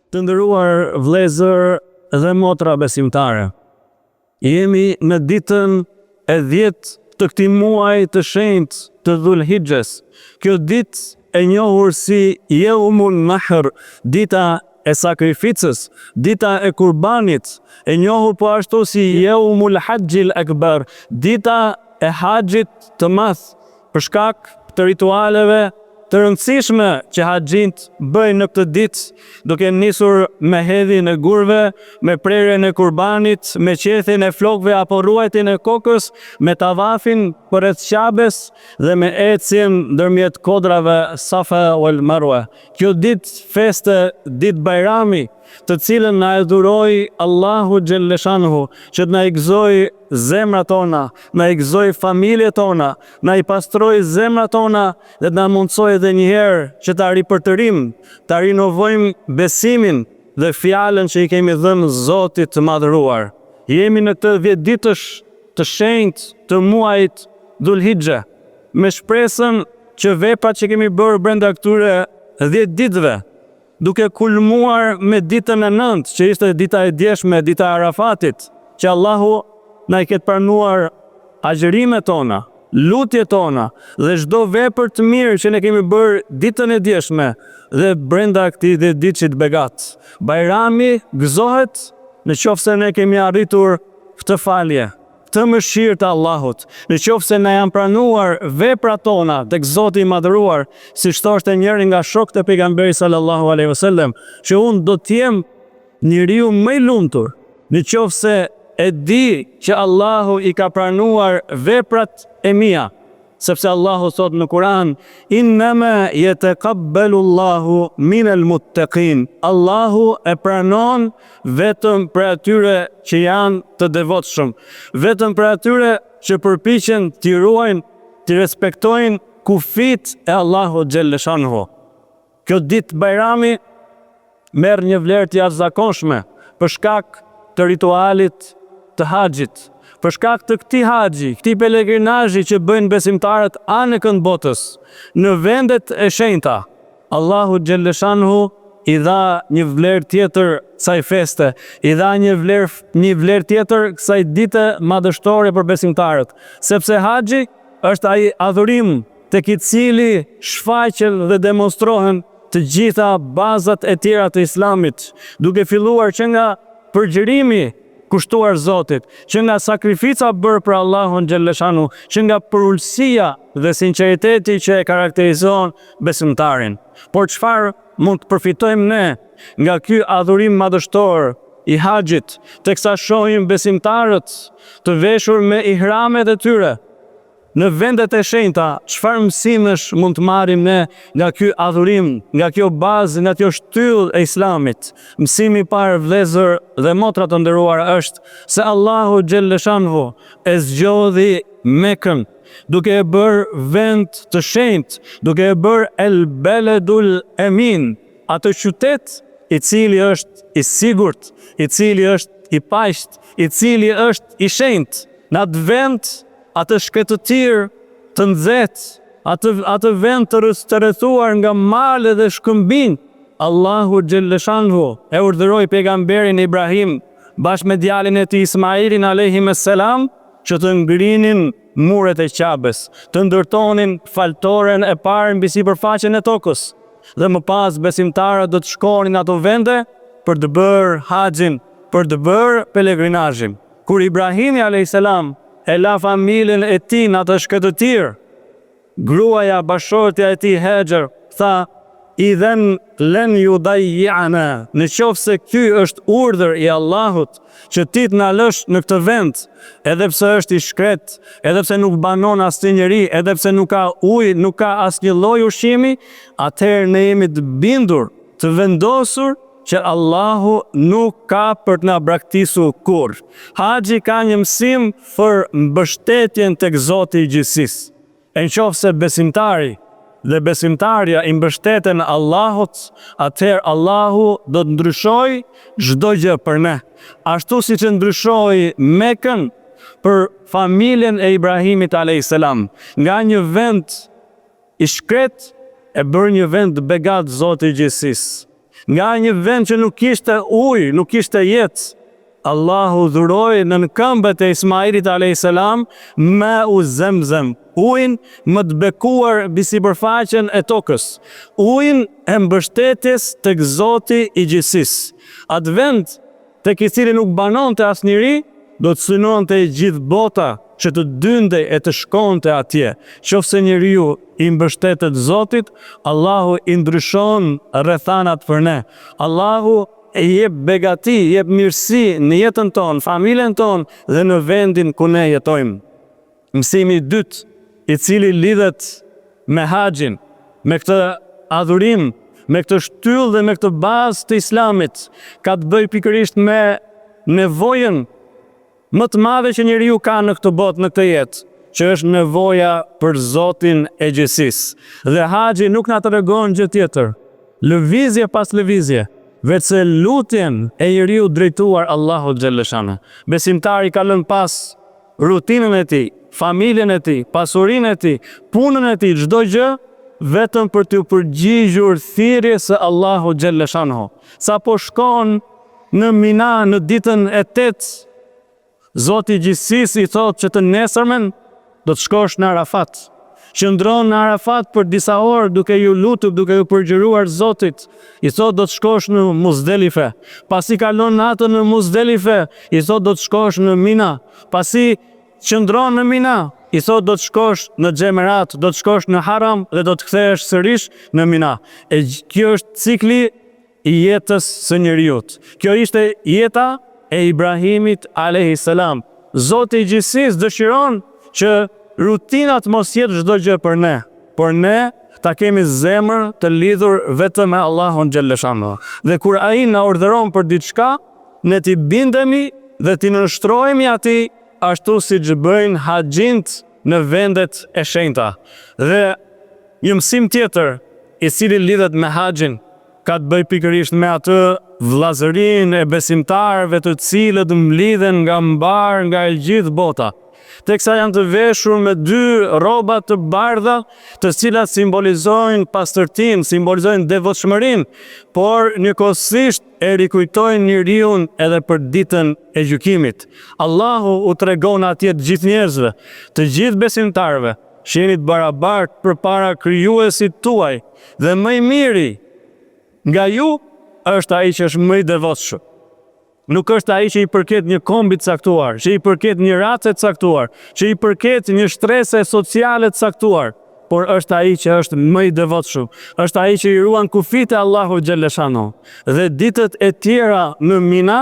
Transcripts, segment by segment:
Të nderuar vëllezër dhe motra besimtare, jemi në ditën e 10 të këtij muaji të shenjtë të Dhulhijhes. Kjo ditë e njohur si Yawmun Nahr, dita e sakrificës, dita e kurbanit, e njohur po ashtu si Yawmul Hajjil Akbar, dita e haxhit të madh, për shkak të ritualeve të rëndësishme që haxhit bëjnë në këtë ditë, duke nisur me hedhjen e gurve, me prerjen e kurbanit, me qethjen e flokëve apo ruajtjen e kokës, me tavafin përreth Ka'bes dhe me ecjen ndërmjet kodrave Safa wal Marwa. Kjo ditë feste, ditë bajrami, të cilën na e dhuroi Allahu Xhelleshanhu, që na i gëzoi zemrat tona, na i gëzoi familjet tona, na i pastroi zemrat tona dhe na mundsoi edhe një herë që ta ripërtërim, ta rinovojmë besimin dhe fjalën që i kemi dhënë Zotit të madhëruar. Jemi në këtë 10 ditësh të shenjtë të muajit Dhulhijhe, me shpresën që veprat që kemi bërë brenda këtyre 10 ditëve, duke kulmuar me ditën e 9, që ishte dita e djeshme, dita e Arafatit, që Allahu na i ketë pranuar agjërimet tona, lutjet tona dhe çdo vepër të mirë që ne kemi bërë ditën e djeshme dhe brenda këtij 10 ditësh begat. Bajrami gëzohet nëse ne kemi arritur këtë falje, këtë mëshirë të Allahut, nëse na janë pranuar veprat tona tek Zoti i madhëruar, siç thoshte njëri nga shokët e pejgamberit sallallahu alaihi wasallam, që unë do të jem njeriu më i lumtur nëse e di që Allahu i ka pranuar veprat e mia, sepse Allahu thot në Kur'an: "Innama yataqabbalu Allahu minal muttaqin." Allahu e pranon vetëm për atyre që janë të devotshëm, vetëm për atyre që përpiqen t'i ruajnë, t'i respektojnë kufit e Allahu Xhelleshanhu. Kjo ditë bajrami merr një vlerë të jashtëzakonshme për shkak të ritualit të haxhit, për shkak të këtij haxhi, këtij pelegrinazhi që bëjnë besimtarët anë kënd botës, në vendet e shenjta. Allahu Xhelleshanhu i dha një vlerë tjetër kësaj feste, i dha një vlerë tjetër kësaj dite madhështore për besimtarët, sepse haxhi është ai adhurim tek i cili shfaqen dhe demonstrohen të gjitha bazat e tjera të Islamit, duke filluar që nga përgjërimi kushtuar Zotit, që nga sakrifica bërë për Allahun Xhelleshanhu, që nga përullësia dhe sinqeriteti që e karakterizon besimtarin. Por çfarë mund të përfitojmë ne nga ky adhurim madhështor i haxhit, teksa shohim besimtarët të veshur me ihramet e tyre në vendet e shenjta? Çfarë mësimesh mund të marrim ne nga ky adhurim, nga kjo bazë, nga kjo shtyllë e Islamit? Mësimi i parë, vëllezër dhe motra të nderuara, është se Allahu Xhelleshanhu e zgjodhi Mekën duke e bërë vend të shenjtë, duke e bërë El Beledul Emin, atë qytet i cili është i sigurt, i cili është i paqët, i cili është i shenjtë. Në atë vend, atë shkretëtir të nxehtë, atë vend të rrethuar nga male dhe shkëmbin, Allahu Xhelleshanhu e urdhëroi pejgamberin Ibrahim bashkë me djalin e tij Ismailin alayhis salam që të ngrinin muret e Ka'bes, të ndërtonin faltoren e parë mbi sipërfaqen e tokës, dhe më pas besimtarët do të shkonin ato vende për të bërë haxhin, për të bërë pelegrinazhin. Kur Ibrahimi alayhis salam e la familjen e tij në atë shkretëtir, gruaja bashortja e tij Hajar tha: "Idhen len yudayyi'ana." Nëse ky është urdhër i Allahut që ti të na lësh në këtë vend, edhe pse është i shkret, edhe pse nuk banon asnjë njeri, edhe pse nuk ka ujë, nuk ka asnjë lloj ushqimi, atëherë ne jemi të bindur, të vendosur që Allahu nuk ka për të na braktisur kurrë. Haxhi ka një mësim për mbështetjen tek Zoti i gjithësisë. E nëse besimtari dhe besimtarja i mbështeten Allahut, atëherë Allahu do të ndryshojë çdo gjë për ne. Ashtu siç e ndryshoi Mekën për familjen e Ibrahimit alayhis salam, nga një vend i shkret e bërë një vend begat Zoti i gjithësisë. nga një vend që nuk kishte ujë, nuk kishte jetë, Allahu dhuroi në këmbët e Ismailit a.s. me u Zemzem, ujnë më të bekuar mbi sipërfaqen e tokës, ujnë e mbështetjes tek Zoti i gjithësisë. Atë vend tek i cili nuk banonte asnjëri, do të synonte gjithë bota që të dyndej e të shkonte atje. Qofse njeriu i mbështetet Zotit, Allahu i ndryshon rrethanat për ne. Allahu e jep begati, jep mirësi në jetën tonë, familjen tonë dhe në vendin ku ne jetojmë. Mësimi i dytë, i cili lidhet me haxhin, me këtë adhurim, me këtë shtyllë dhe me këtë bazë të Islamit, ka të bëjë pikërisht me nevojën më të madhe që njeriu ka në këtë botë, në këtë jetë, që është nevoja për Zotin e gjithësisë. Dhe haxhi nuk na tregon gjë tjetër, lëvizje pas lëvizje, veçse lutjen e njeriu drejtuar Allahut xhalleshana. Besimtari ka lënë pas rutinën e tij, familjen e tij, pasurinë e tij, punën e tij, çdo gjë vetëm për t'u përgjigjur thirrjes së Allahut xhalleshana. Sa po shkon në Mina në ditën e 8, Zoti i gjithësisë i thotë që të nesërmen do të shkosh në Arafat. Qëndron në Arafat për disa orë duke ju lutur, duke ju përgjëruar Zotit. I thotë do të shkosh në Muzdelife. Pasi kalon natën në Muzdelife, i thotë do të shkosh në Mina. Pasi qëndron në Mina, i thotë do të shkosh në Xhemerat, do të shkosh në Haram dhe do të kthehesh sërish në Mina. E kjo është cikli i jetës së njeriut. Kjo ishte jeta e Ibrahimit a.s. Zoti i gjithësisë dëshiron që rutinat mos jetë çdo gjë për ne, por ne ta kemi zemër të lidhur vetëm me Allahun xhalleshano. Dhe kur ai na urdhëron për diçka, ne t'i bindemi dhe t'i nënshtrohemi atij ashtu siç bëjnë haxhint në vendet e shenjta. Dhe një mësim tjetër i cili lidhet me haxhin ka të bëj pikërisht me atë vllazërinë e besimtarëve të cilët mlidhen nga mbar nga e gjithë bota, teksa janë të veshur me 2 rroba të bardha, të cilat simbolizojnë pastërtinë, simbolizojnë devotshmërinë, por njëkohësisht e rikujtojnë njeriu edhe për ditën e gjykimit. Allahu u tregon atje të gjithë njerëzve, të gjithë besimtarëve, që jeni të barabartë përpara krijuesit tuaj, dhe më i miri nga ju është ai që është më i devotshëm. Nuk është ai që i përket një kombi të caktuar, që i përket një race të caktuar, që i përket një shtrese sociale të caktuar, por është ai që është më i devotshëm, është ai që i ruan kufit e Allahut xhalleshano. Dhe ditët e tjera në Mina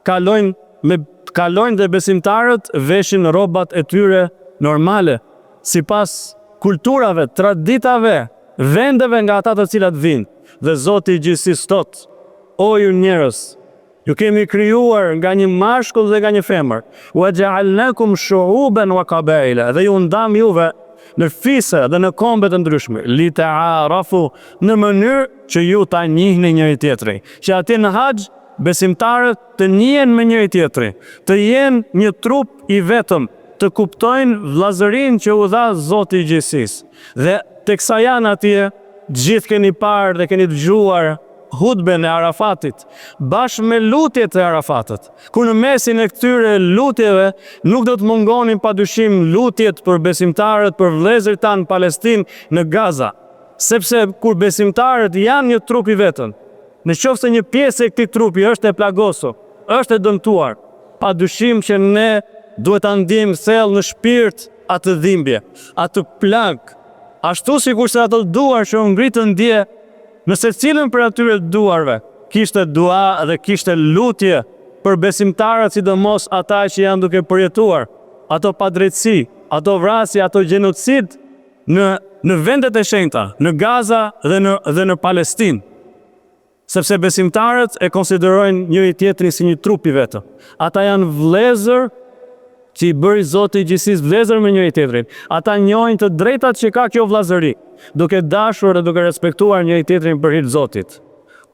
kalojnë dhe besimtarët veshin rrobat e tyre normale, sipas kulturave, traditave, vendeve nga ata të cilat vinë. Dhe Zoti i gjithësisë thotë: o ju njerëz, ju kemi krijuar nga një mashkull dhe nga një femër. Wa ja'alnakum shu'uban wa qabaila. Dhe ju ndam juve në fise dhe në kombe të ndryshme. Li ta'arafu, në mënyrë që ju ta njihni njëri tjetrin. Që atje në haxh besimtarët të njihen me njëri tjetrin, të jenë një trup i vetëm, të kuptojnë vllazërinë që u dha Zoti i gjithësisë. Dhe teksa janë atje, gjithë keni parë dhe keni dëgjuar hutben e Arafatit, bashkë me lutjet e Arafatit, ku në mesin e këtyre lutjeve nuk do të mungonin padyshim lutjet për besimtarët, për vëllezërit tanë në Palestinë, në Gaza, sepse kur besimtarët janë një trup i vetëm, nëse një pjesë e këtij trupi është e plagosur, është e dëmtuar, padyshim që ne duhet ta ndjejmë thellë në shpirt atë dhimbje, atë plag. Ashtu sikur se ato duar që u ngritën dje, në secilën për atyre duarve kishte dua dhe kishte lutje për besimtarët, sidomos ata që janë duke përjetuar ato padrejtësi, ato vrasje, ato gjenocid në vendet e shenjta, në Gaza dhe në Palestinë. Sepse besimtarët e konsiderojnë njëri tjetrin si një trup i vetëm. Ata janë vëllezër që i bëri Zoti i gjithësisë vëllezër me njëri tjetrin. Ata njohin të drejtat që ka kjo vëllazëri, duke dashur dhe duke respektuar njëri tjetrin për hir të Zotit.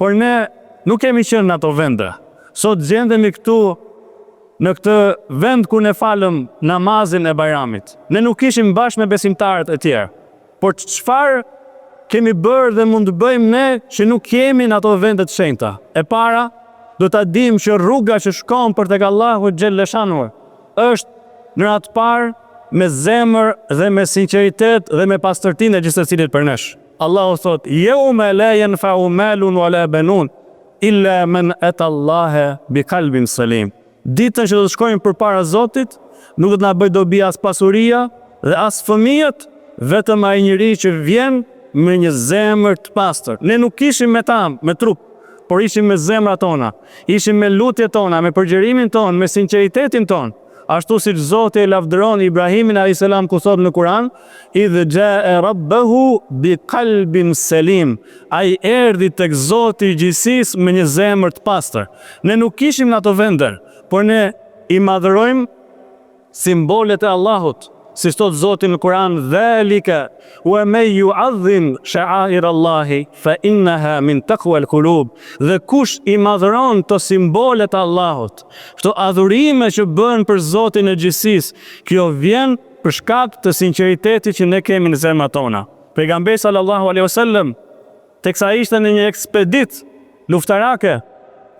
Por ne nuk kemi qenë në ato vende. Sot gjendemi këtu në këtë vend ku ne falëm namazin e Bajramit. Ne nuk ishim bashkë me besimtarët e tjerë. Por çfarë kemi bërë dhe mund të bëjmë ne që nuk kemi në ato vendet shenjta. E para, do ta dimë që rruga që shkon për tek Allahu xhelleshanu është në atë parë me zemër dhe me sinqeritet dhe me pastërtinë e gjithë secilit për nesh. Allahu thot: "Yawma la yanfa'u malun wala banun illa man ata Allaha bi qalbin salim." Ditën që do të shkojmë përpara Zotit, nuk do të na bëj dobi as pasuria dhe as fëmijët, vetëm ai njeri që vjen me një zemër të pastër. Ne nuk ishim me ta, me trup, por ishim me zemrat tona, ishim me lutjet tona, me përgjerimin ton, me sinqeritetin ton. Ashtu si Zoti e lavdëron Ibrahimin a.s. ku thot në Kur'an: "Idh ja'a rabbahu bi qalbin salim." Ai erdhi tek Zoti i gjithësisë me një zemër të pastër. Ne nuk kishim në ato vende, por ne i madhërojmë simbolet e Allahut. Si thot Zoti në Kur'an: "Dhalika wa man yu'azzim sha'air Allahi fa innaha min taqwa al-qulub." Dhe kush i madhron të simbolet e Allahut, këto adhurime që bën për Zotin e gjithësisë, kjo vjen për shkak të sinqeritetit që ne kemi në zemrat tona. Pejgamberi sallallahu alaihi wasallam, teksa ishte në një ekspedit luftarake,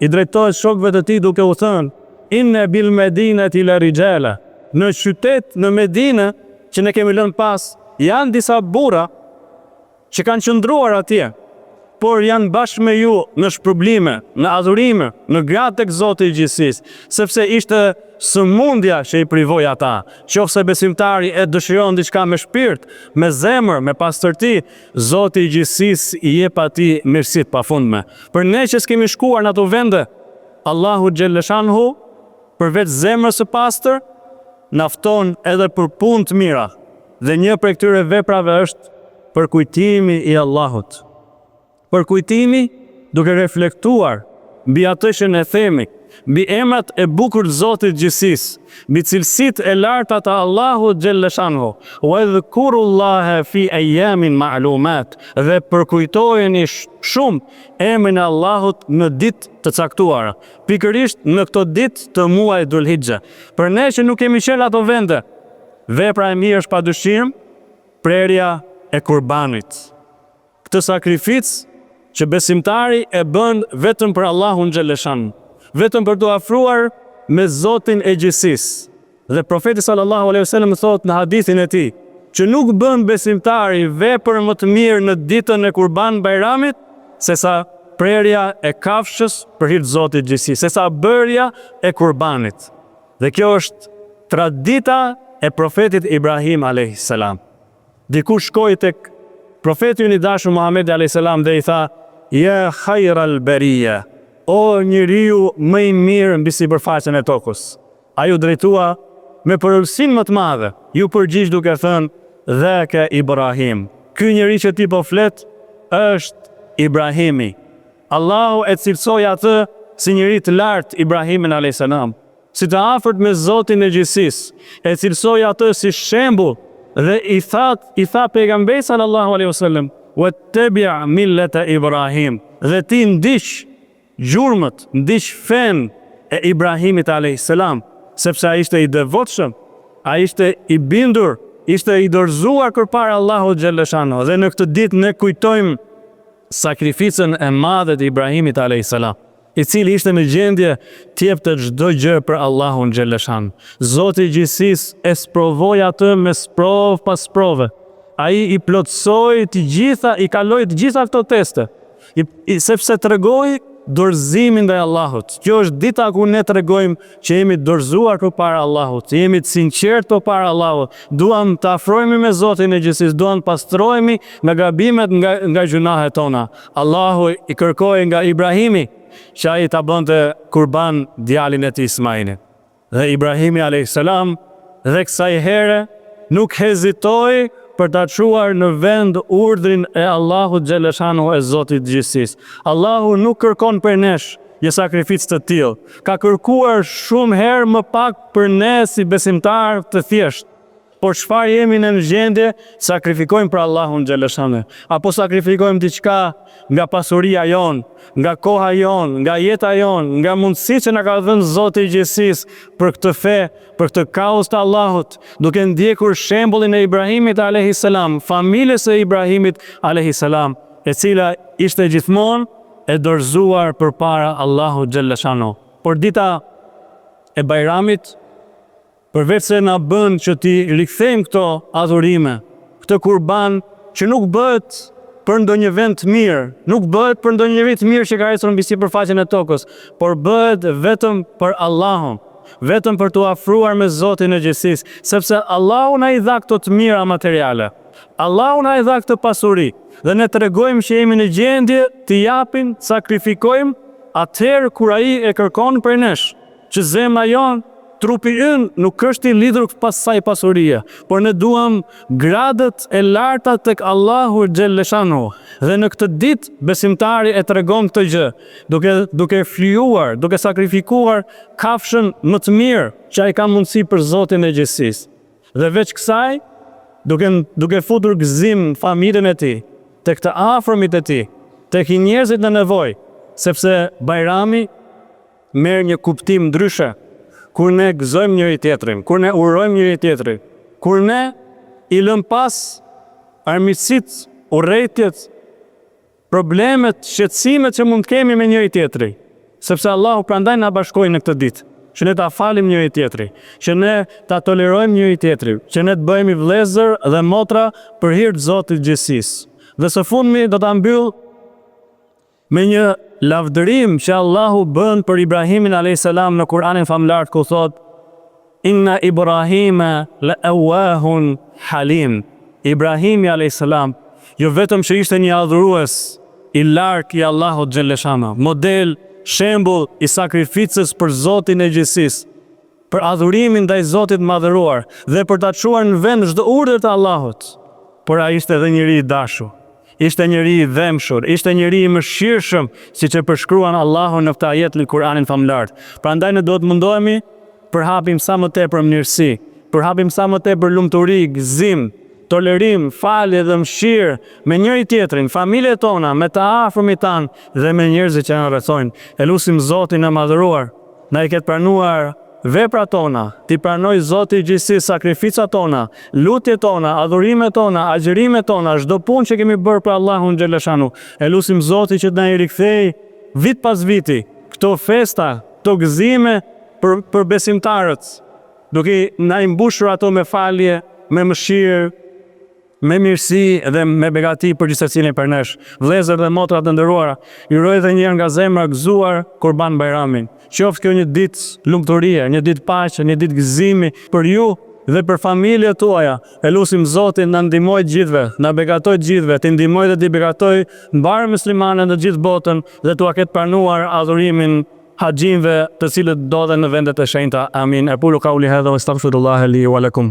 i drejtohet shokëve të tij duke u thënë: "Inna bil medinati la rijala." Në qytet, në Medinë, që ne kemi lënë pas, janë disa burra që kanë qëndruar atje, por janë bashkë me ju në shpërblime, në adhurime, në gratë tek Zoti i gjithësisë, sepse ishte sëmundja që i privoi ata. Qofse besimtari e dëshiron diçka me shpirt, me zemër, me pastërti, Zoti i gjithësisë i jep atij mirësitë pafundme. Për ne që s'kemi shkuar në ato vende, Allahu xhelleshanhu, përveç zemrës së pastër, nafton edhe për punë të mira. Dhe një prej këtyre veprave është përkujtimi i Allahut. Përkujtimi duke reflektuar mbi atë që ne themi, mbi emrat e bukur të Zotit gjithësisë, mbi cilësitë e larta të Allahut xhelleshanhu. Wa dhkurullaha fi ayamin ma'lumat. Dhe përkujtojeni shumë emrin e Allahut në ditë të caktuara, pikërisht në këto ditë të muajit Dhulhixha. Për ne që nuk kemi qenë ato vende, vepra e mirë është padyshim prerja e kurbanit. Këtë sakrificë që besimtari e bën vetëm për Allahun xhelleshan, vetëm për të afruar me Zotin e gjithësisë. Dhe profeti sallallahu alaihi wasallam thot në hadithin e tij që nuk bën besimtari vepër më të mirë në ditën e Kurban Bajramit sesa prerja e kafshës për hir të Zotit gjithësisë, sesa bërja e kurbanit. Dhe kjo është tradita e profetit Ibrahim a.s. Dikush shkoi tek profeti i dashur Muhammed a.s. dhe i tha: "Ja khayral bariya, o njeriu më i mirë mbi sipërfaqen e tokës." Ai u drejtua me përëlsinë më të madhe, ju përgjigj duke thënë: "Dhaka Ibrahim." Ky njeri që ti po flet është Ibrahimi. Allahu e cilësoi atë si njeri të lartë Ibrahimin a.s. si të afërt me Zotin e gjithësisë, e cilësoi atë si shembull dhe i tha pejgamberi sallallahu alaihi wasallam: "Wattabi' millata Ibrahim." Dhe ti ndiq gjurmët, ndiq fen e Ibrahimit a.s. sepse ai ishte i devotshëm, ai ishte i bindur, ishte i dorëzuar përpara Allahut xhelleshanhu. Dhe në këtë ditë ne kujtojmë sakrificën e madhe të Ibrahimit a.s., i cili ishte në gjendje të jepte çdo gjë për Allahun xhelleshan. Zoti i gjithësisë e sprovoi atë me sprov pas sprove. Ai i plotësoi të gjitha, i kaloi të gjitha këto teste, sepse tregoi dorëzimin ndaj Allahut. Kjo është dita ku ne tregojmë që jemi dorëzuar përpara Allahut, jemi të sinqertë përpara Allahut, duam të afrohemi me Zotin e gjithësisë, duam të pastrohemi nga gabimet, nga gjunahet tona. Allahu i kërkoi nga Ibrahimi që ai ta bënte kurban djalin e tij Ismailit. Dhe Ibrahimi a.s. dhe kësaj here nuk hezitoi për ta çuar në vend urdhrin e Allahut xhelleshanhu e Zotit gjithësisë. Allahu nuk kërkon për nesh një sakrificë të tillë. Ka kërkuar shumë herë më pak për ne si besimtar të thjesht. por çfarë jemi në gjendje, sakrifikojmë për Allahun xhaleshane, apo sakrifikojmë diçka nga pasuria jon, nga koha jon, nga jeta jon, nga mundësitë që na ka dhënë Zoti i gjithësisë për këtë fe, për këtë kauz të Allahut, duke ndjekur shembullin e Ibrahimit alayhis salam, familjes së Ibrahimit alayhis salam, e cila ishte gjithmonë e dorëzuar përpara Allahut xhaleshano. Por dita e Bajramit, përveç se na bën që ti rikthejmë këto adhurime, këtë kurban që nuk bëhet për ndonjë vend të mirë, nuk bëhet për ndonjë vit të mirë që ka ecur mbi sipërfaqen e tokës, por bëhet vetëm për Allahun, vetëm për t'u afruar me Zotin e gjithësisë, sepse Allahu na i dha këto të mira materiale. Allahu na i dha këtë pasuri dhe ne tregojmë që jemi në gjendje të japim, sakrifikojmë atëherë kur ai e kërkon prej nesh, që zemra jon, trupi ynë nuk është i lidhur pas saj pasurie, por ne duam gradët e larta tek Allahu xhaleshanu. Dhe në këtë ditë besimtari e tregon këtë gjë, duke flijuar, duke sakrifikuar kafshën më të mirë që ai ka mundësi për Zotin e gjithësisë. Dhe veç kësaj, duke futur gëzim familjen e tij, tek të afërmit e tij, tek njerëzit në nevojë, sepse Bajrami merr një kuptim ndryshe. Kur ne gëzojmë njëri tjetrin, kur ne urojmë njëri tjetrin, kur ne i lëm pas armiqësitë, urrëtiet, problemet, shqetësimet që mund të kemi me njëri tjetrin, sepse Allahu prandaj na bashkoi në këtë ditë, që ne ta falim njëri tjetrin, që ne ta tolerojmë njëri tjetrin, që ne të bëhemi vëllezër dhe motra për hir të Zotit të gjithësisë. Dhe së fundmi do ta mbyll me një lavdërim që Allahu bën për Ibrahimin a.s. në Kur'anin famlar, ku thot: Inna Ibrahima la awahun halim. Ibrahimi a.s. jo vetëm që ishte një adhurues i larg i Allahut xhaleshana, model, shembull i sakrificës për Zotin e gjithësisë, për adhurimin ndaj Zotit madhëruar dhe për ta çuar në vend çdo urdhër të Allahut, por ai ishte edhe njëri i dashur. Ishte njëri i dhemshur, ishte njëri i mëshirshëm, siç e përshkruan Allahu në këtë ajet në Kur'anin famlar. Prandaj ne duhet mundohemi për hapim sa më tepër mirësi, për hapim sa më tepër lumturi, gëzim, tolerim, falje dhe mëshirë me njëri tjetrin, familjet tona, me të afërmit tan dhe me njerëzit që na rrethojnë. Elusim Zotin e madhëruar na i ketë pranuar veprat tona, ti pranoj Zoti i gjithësisë sakrificat tona, lutjet tona, adhurimet tona, agjërimet tona, çdo punë që kemi bërë për Allahun xhaleshanu. Elusim Zoti që të na i rikthej vit pas viti këto festa, këto gëzime për besimtarët, duke na i mbushur ato me falje, me mëshirë, me mirësi dhe me begati për gjithsecilin për nesh. Vëllezër dhe motra të nderuara, ju uroj edhe një herë nga zemra gëzuar Kurban Bajramin. Qoftë kjo një ditë lumturie, një ditë paqe, një ditë gëzimi për ju dhe për familjet tuaja. Elusim Zotin na ndihmoj gjithëve, na begatoj gjithëve, të ndihmoj dhe të begatoj mbarë muslimane në gjithë botën dhe t'ua ketë pranuar adhurimin haxhinëve të cilët ndodhen në vendet e shenjta. Amin. Aqulu qawli hadha wa astaghfirullaha li wa lakum.